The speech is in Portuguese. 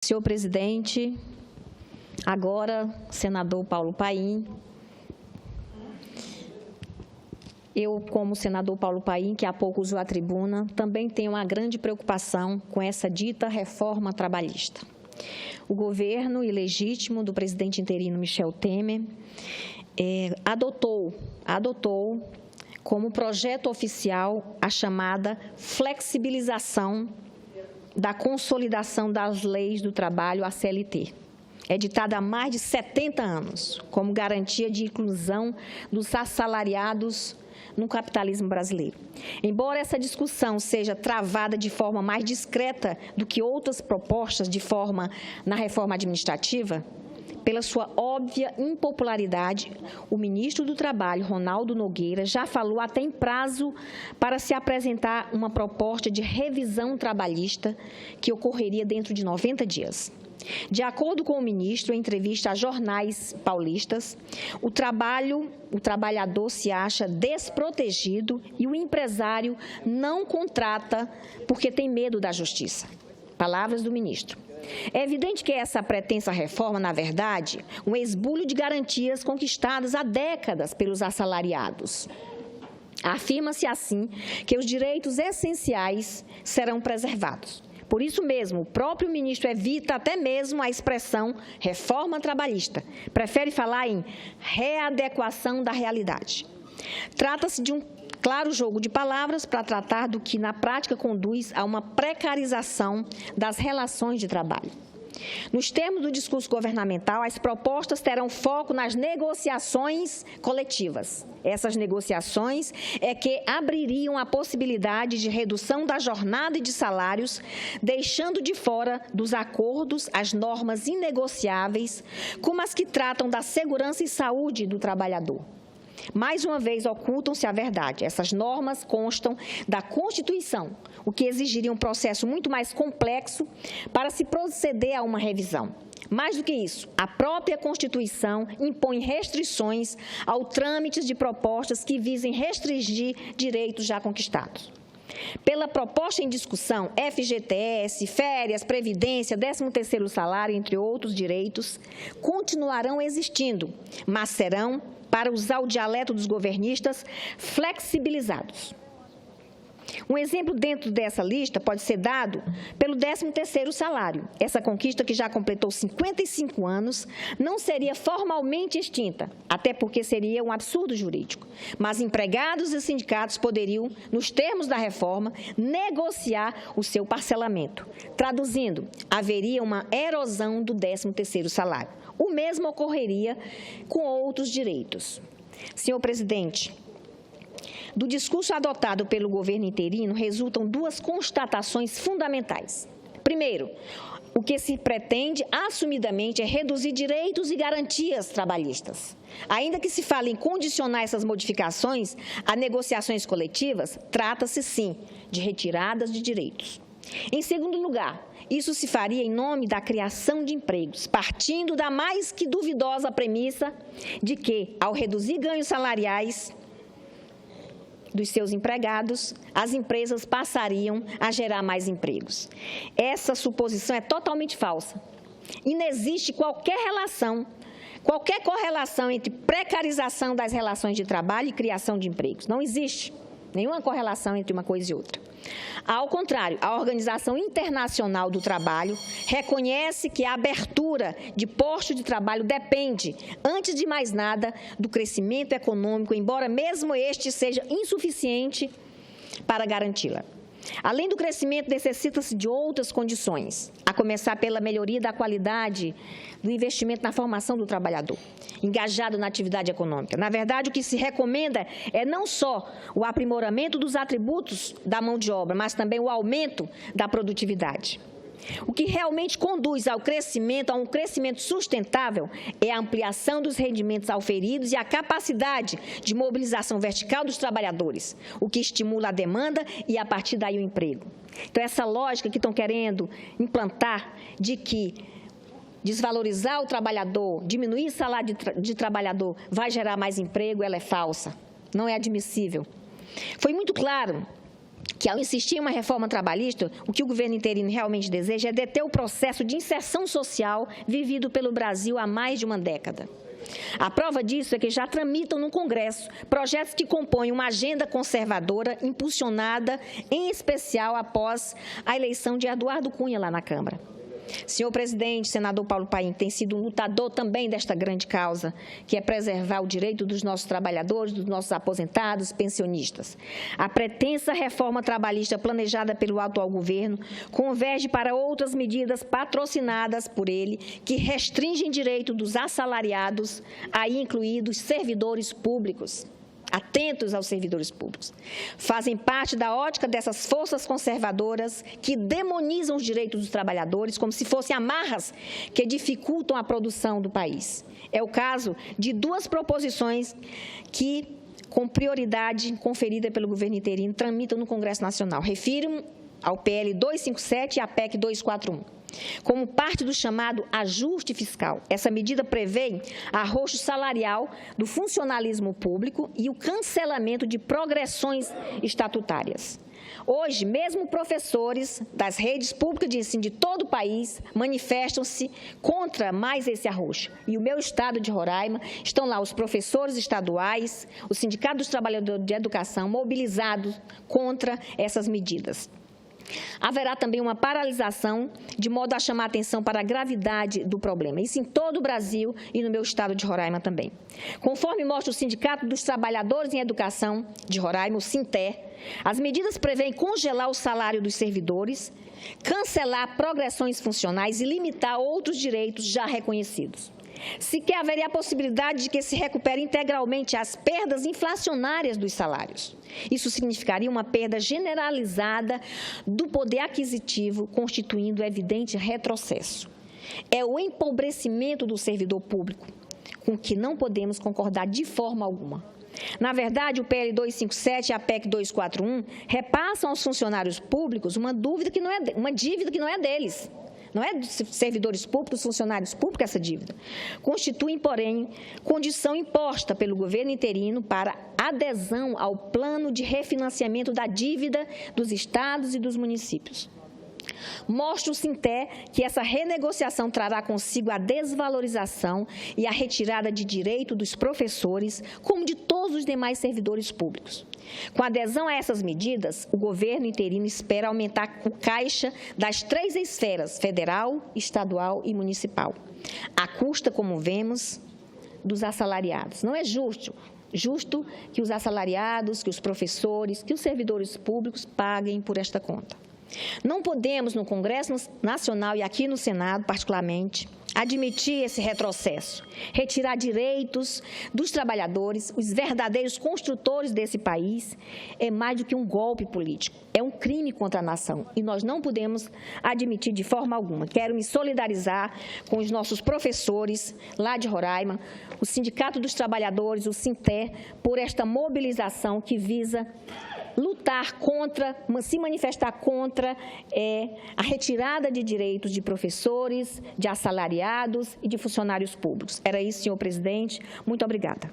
Senhor presidente, agora, senador Paulo Paim, eu, como senador Paulo Paim, que há pouco usou a tribuna, também tenho uma grande preocupação com essa dita reforma trabalhista. O governo ilegítimo do presidente interino Michel Temer adotou como projeto oficial a chamada flexibilização da consolidação das leis do trabalho, a CLT, editada há mais de 70 anos, como garantia de inclusão dos assalariados no capitalismo brasileiro. Embora essa discussão seja travada de forma mais discreta do que outras propostas na reforma administrativa, pela sua óbvia impopularidade, o ministro do Trabalho, Ronaldo Nogueira, já falou até em prazo para se apresentar uma proposta de revisão trabalhista que ocorreria dentro de 90 dias. De acordo com o ministro, em entrevista a jornais paulistas, o trabalhador se acha desprotegido e o empresário não contrata porque tem medo da justiça. Palavras do ministro. É evidente que essa pretensa reforma, na verdade, um esbulho de garantias conquistadas há décadas pelos assalariados. Afirma-se assim que os direitos essenciais serão preservados. Por isso mesmo, o próprio ministro evita até mesmo a expressão reforma trabalhista. Prefere falar em readequação da realidade. Trata-se de um claro jogo de palavras para tratar do que na prática conduz a uma precarização das relações de trabalho. Nos termos do discurso governamental, as propostas terão foco nas negociações coletivas. Essas negociações é que abririam a possibilidade de redução da jornada e de salários, deixando de fora dos acordos as normas inegociáveis, como as que tratam da segurança e saúde do trabalhador. Mais uma vez, ocultam-se a verdade. Essas normas constam da Constituição, o que exigiria um processo muito mais complexo para se proceder a uma revisão. Mais do que isso, a própria Constituição impõe restrições ao trâmite de propostas que visem restringir direitos já conquistados. Pela proposta em discussão, FGTS, férias, previdência, 13º salário, entre outros direitos, continuarão existindo, mas serão, para usar o dialeto dos governistas, flexibilizados. Um exemplo dentro dessa lista pode ser dado pelo 13º salário. Essa conquista, que já completou 55 anos, não seria formalmente extinta, até porque seria um absurdo jurídico. Mas empregados e sindicatos poderiam, nos termos da reforma, negociar o seu parcelamento. Traduzindo, haveria uma erosão do 13º salário. O mesmo ocorreria com outros direitos. Senhor presidente, do discurso adotado pelo governo interino resultam duas constatações fundamentais. Primeiro, o que se pretende assumidamente é reduzir direitos e garantias trabalhistas. Ainda que se fale em condicionar essas modificações a negociações coletivas, trata-se sim de retiradas de direitos. Em segundo lugar, isso se faria em nome da criação de empregos, partindo da mais que duvidosa premissa de que, ao reduzir ganhos salariais dos seus empregados, as empresas passariam a gerar mais empregos. Essa suposição é totalmente falsa. E não existe qualquer correlação entre precarização das relações de trabalho e criação de empregos. Não existe nenhuma correlação entre uma coisa e outra. Ao contrário, a Organização Internacional do Trabalho reconhece que a abertura de postos de trabalho depende, antes de mais nada, do crescimento econômico, embora mesmo este seja insuficiente para garanti-la. Além do crescimento, necessita-se de outras condições, a começar pela melhoria da qualidade do investimento na formação do trabalhador, engajado na atividade econômica. Na verdade, o que se recomenda é não só o aprimoramento dos atributos da mão de obra, mas também o aumento da produtividade. O que realmente conduz a um crescimento sustentável é a ampliação dos rendimentos auferidos e a capacidade de mobilização vertical dos trabalhadores, o que estimula a demanda e, a partir daí, o emprego. Então, essa lógica que estão querendo implantar de que desvalorizar o trabalhador, diminuir o salário de trabalhador vai gerar mais emprego, ela é falsa, não é admissível. Foi muito claro que, ao insistir em uma reforma trabalhista, o que o governo interino realmente deseja é deter o processo de inserção social vivido pelo Brasil há mais de uma década. A prova disso é que já tramitam no Congresso projetos que compõem uma agenda conservadora impulsionada, em especial após a eleição de Eduardo Cunha lá na Câmara. Senhor presidente, senador Paulo Paim tem sido um lutador também desta grande causa, que é preservar o direito dos nossos trabalhadores, dos nossos aposentados, pensionistas. A pretensa reforma trabalhista planejada pelo atual governo converge para outras medidas patrocinadas por ele, que restringem direito dos assalariados, aí incluídos servidores públicos. Atentos aos servidores públicos. Fazem parte da ótica dessas forças conservadoras que demonizam os direitos dos trabalhadores como se fossem amarras que dificultam a produção do país. É o caso de duas proposições que, com prioridade conferida pelo governo interino, tramitam no Congresso Nacional. Refiro ao PL 257 e à PEC 241. Como parte do chamado ajuste fiscal, essa medida prevê arroxo salarial do funcionalismo público e o cancelamento de progressões estatutárias. Hoje, mesmo professores das redes públicas de ensino de todo o país manifestam-se contra mais esse arroxo. E o meu estado de Roraima, estão lá os professores estaduais, o Sindicato dos Trabalhadores de Educação, mobilizados contra essas medidas. Haverá também uma paralisação, de modo a chamar a atenção para a gravidade do problema. Isso em todo o Brasil e no meu estado de Roraima também. Conforme mostra o Sindicato dos Trabalhadores em Educação de Roraima, o SINTER, as medidas prevêem congelar o salário dos servidores, cancelar progressões funcionais e limitar outros direitos já reconhecidos. Sequer haveria a possibilidade de que se recupere integralmente as perdas inflacionárias dos salários. Isso significaria uma perda generalizada do poder aquisitivo, constituindo evidente retrocesso. É o empobrecimento do servidor público, com que não podemos concordar de forma alguma. Na verdade, o PL 257 e a PEC 241 repassam aos funcionários públicos uma dívida que não é deles. Não é dos servidores públicos, funcionários públicos essa dívida. Constituem, porém, condição imposta pelo governo interino para adesão ao plano de refinanciamento da dívida dos estados e dos municípios. Mostra o SINTER que essa renegociação trará consigo a desvalorização e a retirada de direito dos professores, como de todos os demais servidores públicos. Com adesão a essas medidas, o governo interino espera aumentar o caixa das três esferas, federal, estadual e municipal, à custa, como vemos, dos assalariados. Não é justo que os assalariados, que os professores, que os servidores públicos paguem por esta conta. Não podemos, no Congresso Nacional e aqui no Senado, particularmente, admitir esse retrocesso, retirar direitos dos trabalhadores, os verdadeiros construtores desse país, é mais do que um golpe político, é um crime contra a nação e nós não podemos admitir de forma alguma. Quero me solidarizar com os nossos professores lá de Roraima, o Sindicato dos Trabalhadores, o SINTER, por esta mobilização que visa lutar contra, se manifestar contra a retirada de direitos de professores, de assalariados e de funcionários públicos. Era isso, senhor presidente. Muito obrigada.